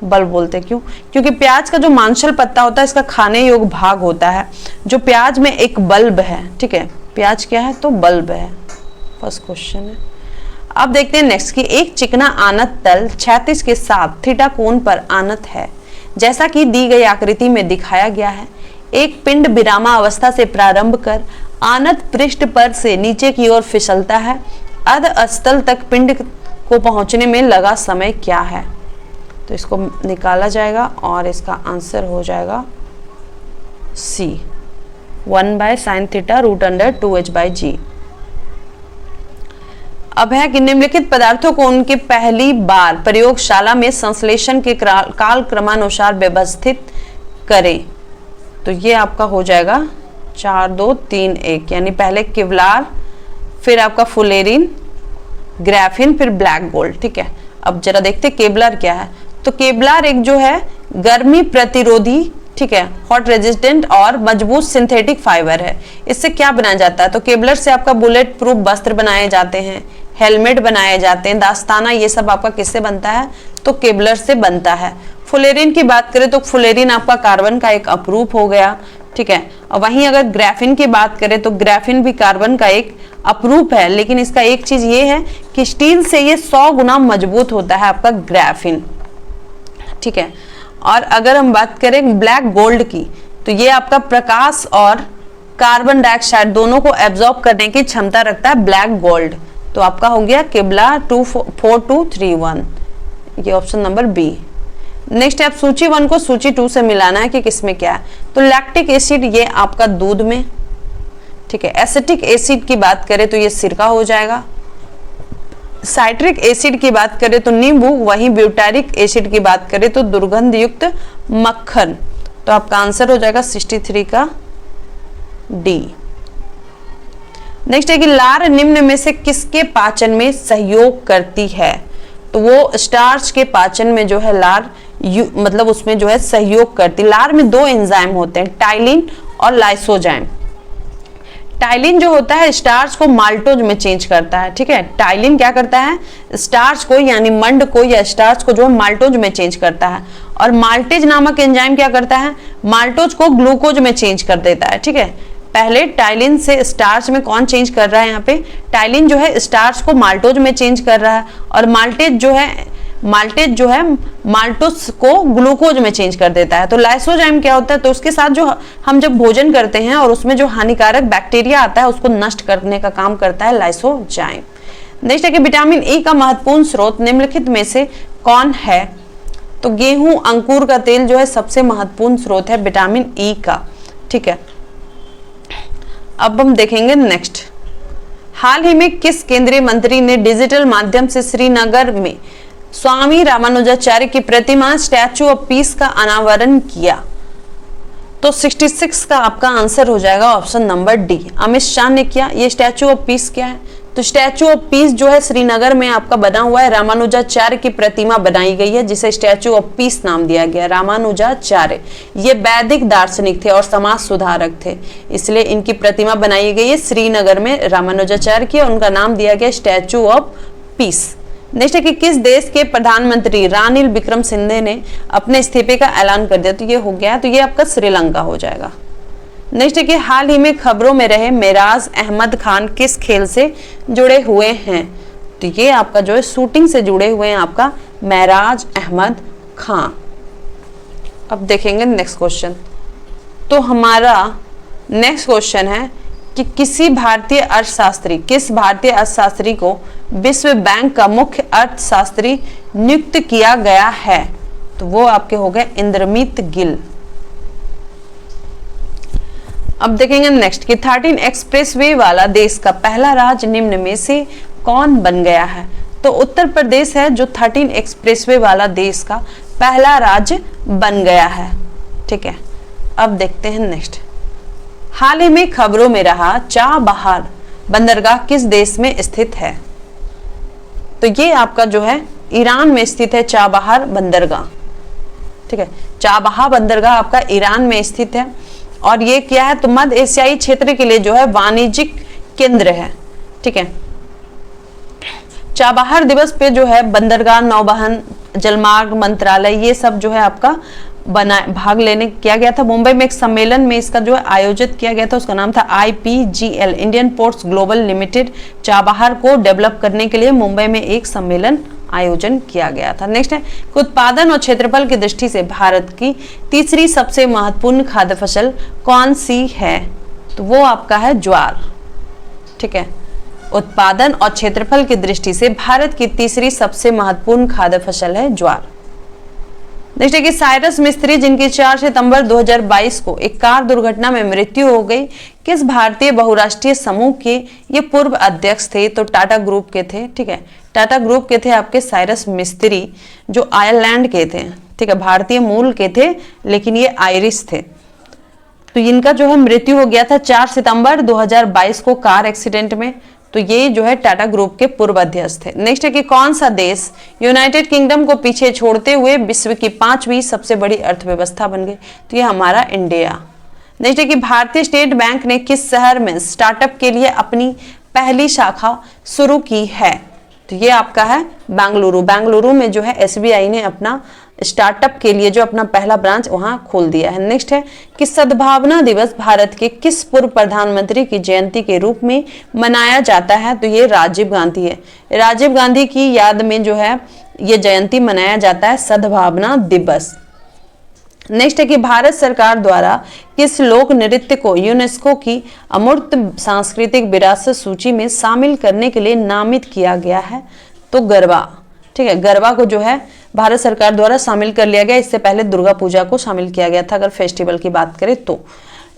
बल्ब बोलते क्यों? क्योंकि प्याज का जो मांसल पत्ता होता है इसका खाने योग्य भाग होता है, जो प्याज में एक बल्ब है। ठीक है, प्याज क्या है? तो बल्ब है। फर्स्ट क्वेश्चन है। अब देखते हैं नेक्स्ट कि एक चिकना आनत तल क्षैतिज के साथ थीटा कोण पर आनत है, जैसा कि दी गई आकृति में दिखाया गया है। एक पिंड विरामा अवस्था से प्रारंभ कर आनत पृष्ठ पर से नीचे की ओर फिसलता है। अर्ध अस्तल तक पिंड को पहुंचने में लगा समय क्या है? तो इसको निकाला जाएगा और इसका आंसर हो जाएगा सी, 1/sin(θ√2h/g। अब है कि निम्नलिखित पदार्थों को उनके पहली बार प्रयोगशाला में संश्लेषण के काल क्रमानुसार व्यवस्थित करें। तो ये आपका हो जाएगा 4, 2, 3, 1, यानी पहले केवलार, फिर आपका फुलेरिन, ग्राफिन, फिर ब्लैक गोल्ड। ठीक है, अब जरा देखते केवलार क्या है। तो केवलार एक जो है गर्मी प्रतिरोधी, ठीक है, हॉट रेजिस्टेंट और मजबूत सिंथेटिक फाइबर है। इससे क्या बनाया जाता है? तो केवलर से आपका बुलेट प्रूफ वस्त्र बनाए जाते हैं, हेलमेट बनाए जाते हैं, दास्ताना, ये सब आपका किससे बनता है, तो केबलर से बनता है। फुलेरिन की बात करें तो फुलेरिन आपका कार्बन का एक अपरूप हो गया, ठीक है। और वहीं अगर ग्राफीन की बात करें तो ग्राफीन भी कार्बन का एक अपरूप है, लेकिन इसका एक चीज ये है कि स्टील से ये 100 गुना मजबूत होता है आपका ग्राफीन, ठीक है। और अगर हम बात करें ब्लैक गोल्ड की तो ये आपका प्रकाश और कार्बन डाइऑक्साइड दोनों को एब्जॉर्ब करने की क्षमता रखता है ब्लैक गोल्ड। तो आपका हो गया केबला 4231, ये ऑप्शन नंबर बी। नेक्स्ट है, आप सूची 1 को सूची 2 से मिलाना है कि किसमें क्या है। तो लैक्टिक एसिड ये आपका दूध में, ठीक है। एसिटिक एसिड की बात करें तो ये सिरका हो जाएगा। साइट्रिक एसिड की बात करें तो नींबू, वहीं ब्यूटारिक एसिड की बात करें तो दुर्गंध युक्त मक्खन। तो आपका आंसर हो जाएगा 63 का डी। नेक्स्ट है कि लार निम्न में से किसके पाचन में सहयोग करती है। तो वो स्टार्च के पाचन में जो है लार मतलब उसमें जो है सहयोग करती। लार में 2 एंजाइम होते हैं, टाइलिन और लाइसोजाइम। टाइलिन जो होता है स्टार्च को माल्टोज में चेंज करता है, ठीक है। टाइलिन क्या करता है, स्टार्च को यानी मंड को या स्टार्च को जो है माल्टोज में चेंज करता है। और माल्टेज नामक एंजाइम क्या करता है, माल्टोज को ग्लूकोज में चेंज कर देता है, ठीक है। पहले टाइलिन से स्टार्च में कौन चेंज कर रहा है, यहाँ पे टाइलिन जो है स्टार्च को माल्टोज में चेंज कर रहा है, और माल्टेज जो है माल्टोज को ग्लूकोज में चेंज कर देता है। तो लाइसोजाइम क्या होता है, तो उसके साथ जो हम जब भोजन करते हैं और उसमें जो हानिकारक बैक्टीरिया आता है उसको नष्ट करने का काम करता है लाइसोजाइम। नेक्स्ट है कि विटामिन ई का महत्वपूर्ण स्रोत निम्नलिखित में से कौन है। तो गेहूं अंकुर का तेल जो है सबसे महत्वपूर्ण स्रोत है विटामिन ई का, ठीक है। अब हम देखेंगे नेक्स्ट, हाल ही में किस केंद्रीय मंत्री ने डिजिटल माध्यम से श्रीनगर में स्वामी रामानुजाचार्य की प्रतिमा स्टैचू ऑफ पीस का अनावरण किया। तो 66 का आपका आंसर हो जाएगा option number D, Amit Shah ने किया। ये स्टैचू ऑफ पीस क्या है, तो स्टैचू ऑफ पीस जो है श्रीनगर में आपका बना हुआ है, रामानुजाचार्य की प्रतिमा बनाई गई है जिसे स्टैचू ऑफ पीस नाम दिया गया। रामानुजाचार्य ये वैदिक दार्शनिक थे और समाज सुधारक थे, इसलिए इनकी प्रतिमा बनाई गई है श्रीनगर में रामानुजाचार्य की, और उनका नाम दिया गया स्टैचू ऑफ पीस। नेक्स्ट है कि किस देश के प्रधानमंत्री रानिल विक्रमसिंघे ने अपने इस्तीफे का ऐलान कर दिया। तो ये हो गया, तो ये आपका श्रीलंका हो जाएगा। नेक्स्ट है कि हाल ही में खबरों में रहे मेराज अहमद खान किस खेल से जुड़े हुए हैं। तो ये आपका जो है शूटिंग से जुड़े हुए हैं आपका मेराज अहमद खान। अब देखेंगे नेक्स्ट क्वेश्चन। तो हमारा नेक्स्ट क्वेश्चन है कि किस भारतीय अर्थशास्त्री को विश्व बैंक का मुख्य अर्थशास्त्री नियुक्त किया गया है। तो वो आपके हो गए इंद्रमीत गिल। अब देखेंगे नेक्स्ट कि 13 एक्सप्रेसवे वाला देश का पहला राज्य निम्न में से कौन बन गया है। तो उत्तर प्रदेश है जो 13 एक्सप्रेसवे वाला देश का पहला राज्य बन गया है, ठीक है। अब देखते हैं नेक्स्ट, हाल ही में खबरों में रहा चाबहार बंदरगाह किस देश में स्थित है। तो ये आपका जो है ईरान में स्थित है चाबहार बंदरगाह, ठीक है। चाबहार बंदरगाह आपका ईरान में स्थित है, और ये क्या है, तो मध्य एशियाई क्षेत्र के लिए जो है वाणिज्यिक केंद्र है, ठीक है। चाबहार दिवस पे जो है बंदरगाह, नौवहन, जलमार्ग मंत्रालय ये सब जो है आपका भाग लेने किया गया था। मुंबई में एक सम्मेलन में इसका जो है आयोजित किया गया था, उसका नाम था IPGL, Indian ports global limited. Chabahar को डेवलप करने के लिए मुंबई में एक सम्मेलन आयोजन किया गया था। नेक्स्ट है उत्पादन और क्षेत्रफल की दृष्टि से भारत की तीसरी सबसे महत्वपूर्ण खाद्य फसल कौन सी है। तो वो आपका है ज्वार, ठीक है। उत्पादन और क्षेत्रफल की दृष्टि से भारत की तीसरी सबसे महत्वपूर्ण खाद्य फसल है ज्वार। नेक्स्ट है कि साइरस मिस्त्री जिनकी 4 सितंबर 2022 को एक कार दुर्घटना में मृत्यु हो गई, किस भारतीय बहुराष्ट्रीय समूह के ये पूर्व अध्यक्ष थे। तो टाटा ग्रुप के थे, ठीक है। टाटा ग्रुप के थे आपके साइरस मिस्त्री जो आयरलैंड के थे, ठीक है। भारतीय मूल के थे लेकिन ये आयरिश थे। तो इनका जो है मृत्यु हो गया था 4 सितंबर 2022 को कार एक्सीडेंट में। तो ये जो है टाटा ग्रुप के पूर्व अध्यक्ष थे। नेक्स्ट है कि कौन सा देश यूनाइटेड किंगडम को पीछे छोड़ते हुए विश्व की 5वीं सबसे बड़ी अर्थव्यवस्था बन गई। तो ये हमारा इंडिया। नेक्स्ट है कि भारतीय स्टेट बैंक ने किस शहर में स्टार्टअप के लिए अपनी पहली शाखा शुरू की है। तो ये आपका है बेंगलुरु। बेंगलुरु में जो है एसबीआई ने अपना स्टार्टअप के लिए जो अपना पहला ब्रांच वहां खोल दिया है। नेक्स्ट है कि सद्भावना दिवस भारत के किस पूर्व प्रधानमंत्री की जयंती के रूप में मनाया जाता है? तो ये राजीव गांधी है। राजीव गांधी की याद में जो है ये जयंती मनाया जाता है सद्भावना दिवस। नेक्स्ट है कि भारत सरकार द्वारा किस लोक नृत्य को यूनेस्को की अमूर्त सांस्कृतिक विरासत सूची में शामिल करने के लिए नामित किया गया है? तो गरबा। ठीक है, गरबा को जो है भारत सरकार द्वारा शामिल कर लिया गया। इससे पहले दुर्गा पूजा को शामिल किया गया था अगर फेस्टिवल की बात करें तो।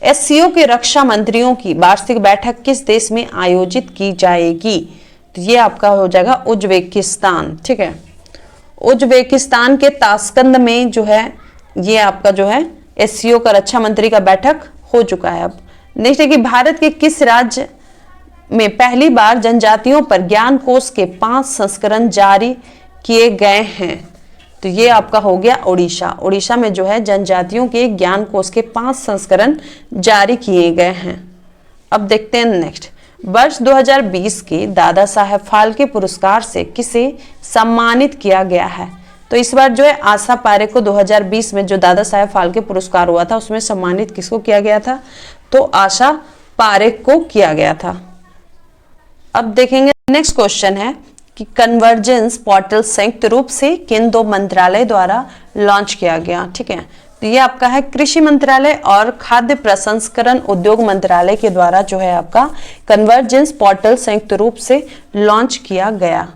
एससीओ के रक्षा मंत्रियों की वार्षिक बैठक किस देश में आयोजित की जाएगी? तो ये आपका हो जाएगा उज्बेकिस्तान। ठीक है, उज्बेकिस्तान के ताशकंद में जो है ये आपका जो है एससीओ का रक्षा मंत्री का बैठक हो चुका है अब। नेक्स्ट है कि भारत के किस राज्य में पहली बार जनजातियों पर ज्ञान कोश के 5 संस्करण जारी किए गए हैं? तो ये आपका हो गया उड़ीसा। उड़ीसा में जो है जनजातियों के ज्ञान कोश के 5 संस्करण जारी किए गए हैं। अब देखते हैं नेक्स्ट, वर्ष 2020 के दादा साहेब फाल्के पुरस्कार से किसे सम्मानित किया गया है? तो इस बार जो है आशा पारेख को 2020 में जो दादा साहेब फाल्के पुरस्कार हुआ था उसमें सम्मानित किसको किया गया था? तो आशा पारेख को किया गया था। अब देखेंगे नेक्स्ट क्वेश्चन है कि कन्वर्जेंस पोर्टल संयुक्त रूप से किन 2 मंत्रालय द्वारा लॉन्च किया गया? ठीक है, तो ये आपका है कृषि मंत्रालय और खाद्य प्रसंस्करण उद्योग मंत्रालय के द्वारा जो है आपका कन्वर्जेंस पोर्टल संयुक्त रूप से लॉन्च किया गया।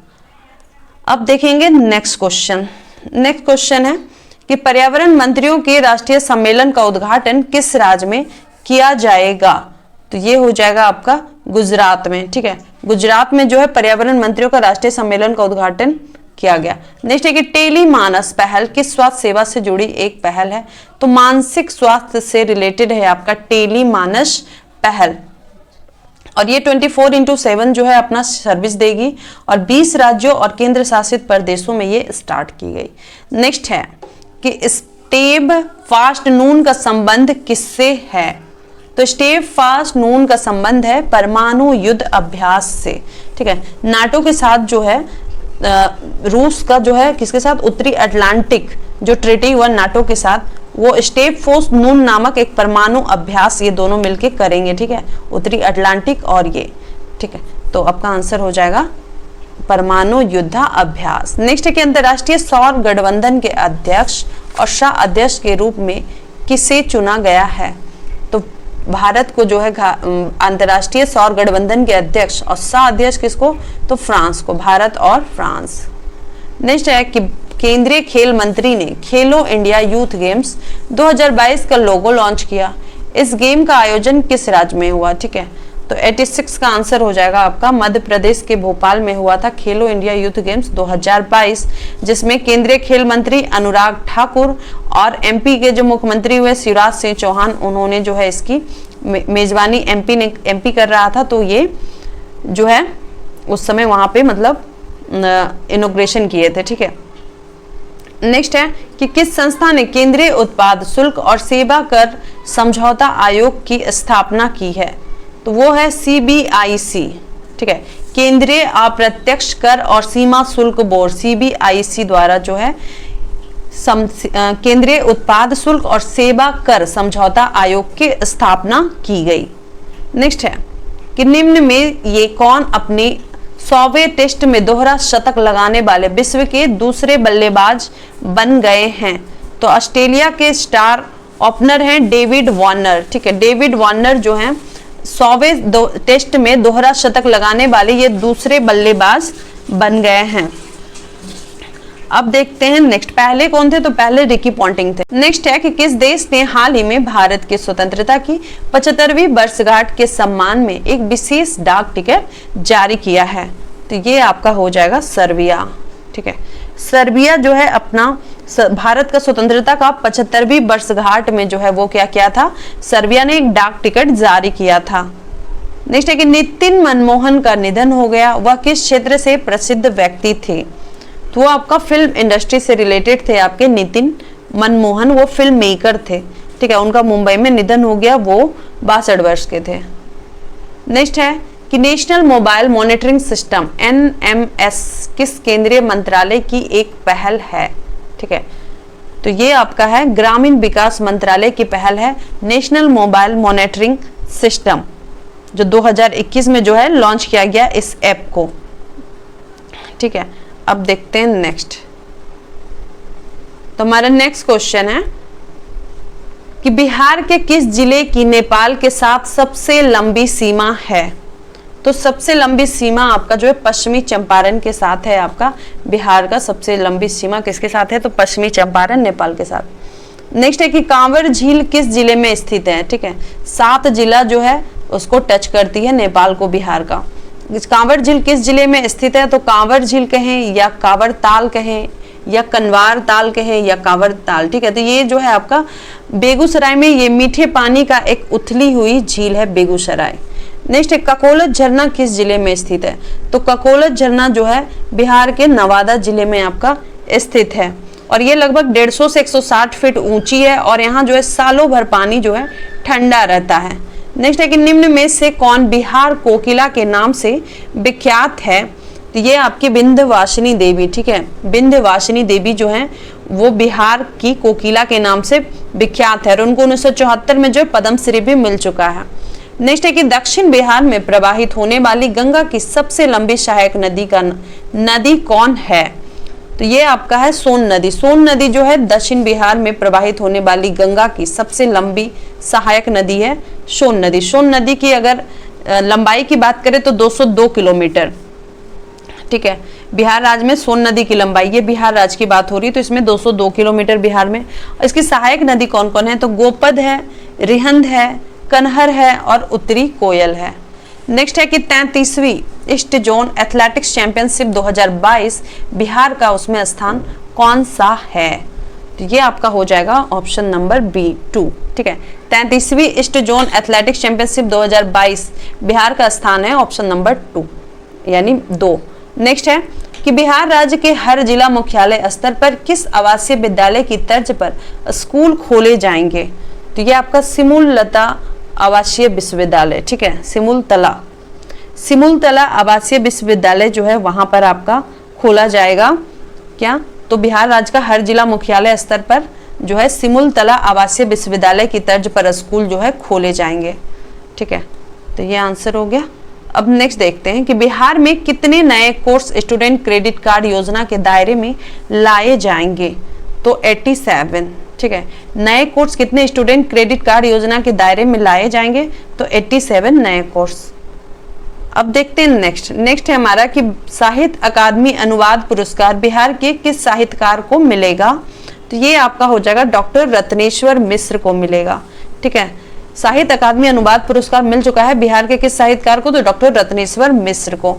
अब देखेंगे नेक्स्ट क्वेश्चन। नेक्स्ट क्वेश्चन है कि पर्यावरण मंत्रियों के राष्ट्रीय सम्मेलन का उद्घाटन किस राज्य में किया जाएगा? तो ये हो जाएगा आपका गुजरात में। ठीक है, गुजरात में जो है पर्यावरण मंत्रियों का राष्ट्रीय सम्मेलन का उद्घाटन किया गया। नेक्स्ट है कि टेली मानस पहल किस स्वास्थ्य सेवा से जुड़ी एक पहल है? तो मानसिक स्वास्थ्य से रिलेटेड है आपका टेली मानस पहल, और ये 24/7 जो है अपना सर्विस देगी और 20 राज्यों और केंद्र शासित प्रदेशों में ये स्टार्ट की गई। नेक्स्ट है कि स्टेप फास्ट नून का संबंध किससे है? तो स्टेप फास्ट नून का संबंध है परमाणु युद्ध अभ्यास से। ठीक है, नाटो के साथ जो है रूस का जो है किसके साथ, उत्तरी अटलांटिक जो ट्रीटी हुआ नाटो के साथ, वो स्टेप फोर्स नून नामक एक परमाणु अभ्यास ये दोनों मिलके करेंगे। ठीक है, उत्तरी अटलांटिक और ये। ठीक है, तो आपका आंसर हो जाएगा परमाणु युद्धाभ्यास। नेक्स्ट है कि अंतर्राष्ट्रीय सौर गठबंधन के अध्यक्ष और सह अध्यक्ष के रूप में किसे चुना गया है? तो भारत को जो है अंतर्राष्ट्रीय सौर गठबंधन के अध्यक्ष और सह अध्यक्ष किसको? तो फ्रांस को, भारत और फ्रांस। नेक्स्ट है कि केंद्रीय खेल मंत्री ने खेलो इंडिया यूथ गेम्स 2022 का लोगो लॉन्च किया। इस गेम का आयोजन किस राज्य में हुआ? ठीक है, तो 86 का आंसर हो जाएगा आपका मध्य प्रदेश के भोपाल में हुआ था खेलो इंडिया यूथ गेम्स 2022, जिसमें केंद्रीय खेल मंत्री अनुराग ठाकुर और एमपी के जो मुख्यमंत्री हुए शिवराज सिंह चौहान, उन्होंने जो है इसकी मेजबानी एमपी कर रहा था। तो ये जो है उस समय वहां पे मतलब इनॉग्रेशन किए थे। ठीक है, नेक्स्ट है कि किस संस्था ने केंद्रीय उत्पाद शुल्क और सेवा कर समझौता आयोग की स्थापना की है? तो वो है CBIC। ठीक है, केंद्रीय अप्रत्यक्ष कर और सीमा शुल्क बोर्ड CBIC द्वारा जो है केंद्रीय उत्पाद शुल्क और सेवा कर समझौता आयोग की स्थापना की गई। नेक्स्ट है कि निम्न में ये कौन अपने 100वें टेस्ट में दोहरा शतक लगाने वाले विश्व के दूसरे बल्लेबाज बन गए हैं? तो ऑस्ट्रेलिया के स्टार ओपनर हैं डेविड वार्नर। ठीक है, डेविड वार्नर जो हैं 100वें टेस्ट में दोहरा शतक लगाने वाले ये दूसरे बल्लेबाज बन गए हैं। अब देखते हैं नेक्स्ट, पहले कौन थे? तो पहले रिकी पॉन्टिंग थे। नेक्स्ट है कि किस देश ने हाल ही में भारत की स्वतंत्रता की 75वीं वर्षगांठ के सम्मान में एक विशेष डाक टिकट जारी किया है? तो ये आपका हो जाएगा सर्बिया। ठीक है, सर्बिया जो है अपना भारत का स्वतंत्रता का 75वीं वर्षगांठ में जो है वो क्या किया था, सर्बिया ने एक डाक टिकट जारी किया था। नेक्स्ट है कि नितिन मनमोहन का निधन हो गया, वह किस क्षेत्र से प्रसिद्ध व्यक्ति थे? तो वो आपका फिल्म इंडस्ट्री से रिलेटेड थे आपके नितिन मनमोहन, वो फिल्म मेकर थे। ठीक है, उनका मुंबई में निधन हो गया, वो 62 वर्ष के थे। नेक्स्ट है कि national mobile monitoring system NMS किस केंद्रीय मंत्रालय की एक पहल है? ठीक है, तो ये आपका है ग्रामीण विकास मंत्रालय की पहल है नेशनल मोबाइल मॉनिटरिंग सिस्टम, जो 2021 में जो है लॉन्च किया गया इस ऐप को। ठीक है, अब देखते हैं नेक्स्ट। तो हमारा नेक्स्ट क्वेश्चन है कि बिहार के किस जिले की नेपाल के साथ सबसे लंबी सीमा है? तो सबसे लंबी सीमा आपका जो है पश्चिमी चंपारण के साथ है। आपका बिहार का सबसे लंबी सीमा किसके साथ है? तो पश्चिमी चंपारण नेपाल के साथ। नेक्स्ट है कि कांवर झील किस जिले में स्थित है? ठीक है, 7 जिला जो है उसको टच करती है नेपाल को बिहार का। कांवर झील किस जिले में स्थित है? तो कांवर झील कहें या कांवर ताल कहें या कनवार ताल कहें या कांवर ताल। ठीक है, तो ये जो है आपका बेगूसराय में, ये मीठे पानी का एक उथली हुई झील है बेगूसराय। नेक्स्ट है ककोलत झरना किस जिले में स्थित है? तो ककोलत झरना जो है बिहार के नवादा जिले में आपका स्थित है और ये लगभग 150 से 160 फीट ऊंची है और यहाँ जो है सालों भर पानी जो है ठंडा रहता है। नेक्स्ट है कि निम्न में से कौन बिहार कोकिला के नाम से विख्यात है? तो ये आपकी विंध्यवासिनी देवी। ठीक है, विंध्यवासिनी देवी जो है वो बिहार की कोकिला के नाम से विख्यात है और उनको 1974 में जो पद्मश्री भी मिल चुका है। नेक्स्ट है कि दक्षिण बिहार में प्रवाहित होने वाली गंगा की सबसे लंबी सहायक नदी कौन है? तो ये आपका है सोन नदी। सोन नदी जो है दक्षिण बिहार में प्रवाहित होने वाली गंगा की सबसे लंबी सहायक नदी है सोन नदी। सोन नदी की अगर लंबाई की बात करें तो 202 किलोमीटर। ठीक है, बिहार राज्य में सोन नदी की लंबाई, ये बिहार राज्य की बात हो रही है, तो इसमें 202 किलोमीटर बिहार में। इसकी सहायक नदी कौन कौन है? तो गोपद है, रिहंद है, कनहर है और उत्तरी कोयल है। नेक्स्ट है कि 33वीं east zone athletics championship 2022 Bihar का उसमें स्थान कौन सा है? तो ये आपका हो जाएगा ऑप्शन नंबर B2। ठीक है, 33वीं east zone athletics championship 2022 Bihar का स्थान है ऑप्शन नंबर 2 यानी 2। नेक्स्ट है कि बिहार राज्य के हर जिला मुख्यालय स्तर पर किस आवासीय विद्यालय की तर्ज पर स्कूल खोले जाएंगे? तो ये आपका सिमुलतला आवासीय विश्वविद्यालय। ठीक है, सिमुलतला आवासीय विश्वविद्यालय जो है वहां पर आपका खोला जाएगा। क्या? तो बिहार राज्य का हर जिला मुख्यालय स्तर पर जो है सिमुलतला आवासीय विश्वविद्यालय की तर्ज पर स्कूल जो है खोले जाएंगे। ठीक है, तो ये आंसर हो गया। अब नेक्स्ट देखते हैं कि बिहार में कितने नए कोर्स स्टूडेंट क्रेडिट कार्ड योजना के दायरे में लाए जाएंगे? तो 87। ठीक है, नए कोर्स कितने स्टूडेंट क्रेडिट कार्ड योजना के दायरे में लाए जाएंगे? तो 87 नए कोर्स। अब देखते हैं नेक्स्ट है हमारा कि साहित्य अकादमी अनुवाद पुरस्कार बिहार के किस साहित्यकार को मिलेगा? तो ये आपका हो जाएगा डॉक्टर रत्नेश्वर मिश्र को मिलेगा। ठीक है, साहित्य अकादमी अनुवाद पुरस्कार मिल चुका है बिहार के किस साहित्यकार को? तो डॉक्टर रत्नेश्वर मिश्र को।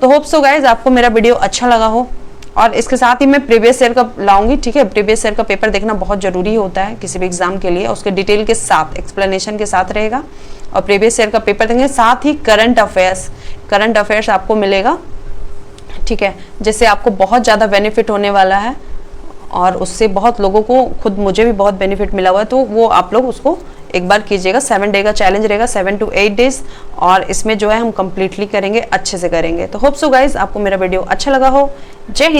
तो होप सो गाइज आपको मेरा वीडियो अच्छा लगा हो और इसके साथ ही मैं प्रीवियस ईयर का लाऊंगी। ठीक है, प्रीवियस ईयर का पेपर देखना बहुत जरूरी होता है किसी भी एग्जाम के लिए, उसके डिटेल के साथ एक्सप्लेनेशन के साथ रहेगा और प्रीवियस ईयर का पेपर देंगे, साथ ही करंट अफेयर्स आपको मिलेगा। ठीक है, जिससे आपको बहुत ज़्यादा बेनिफिट होने वाला है और उससे बहुत लोगों को, खुद मुझे भी बहुत बेनिफिट मिला हुआ है, तो वो आप लोग उसको एक बार कीजिएगा। 7 डे का चैलेंज रहेगा, 7 to 8 डेज, और इसमें जो है हम कंप्लीटली करेंगे, अच्छे से करेंगे। तो होप सो गाइज आपको मेरा वीडियो अच्छा लगा हो। जय हिंद।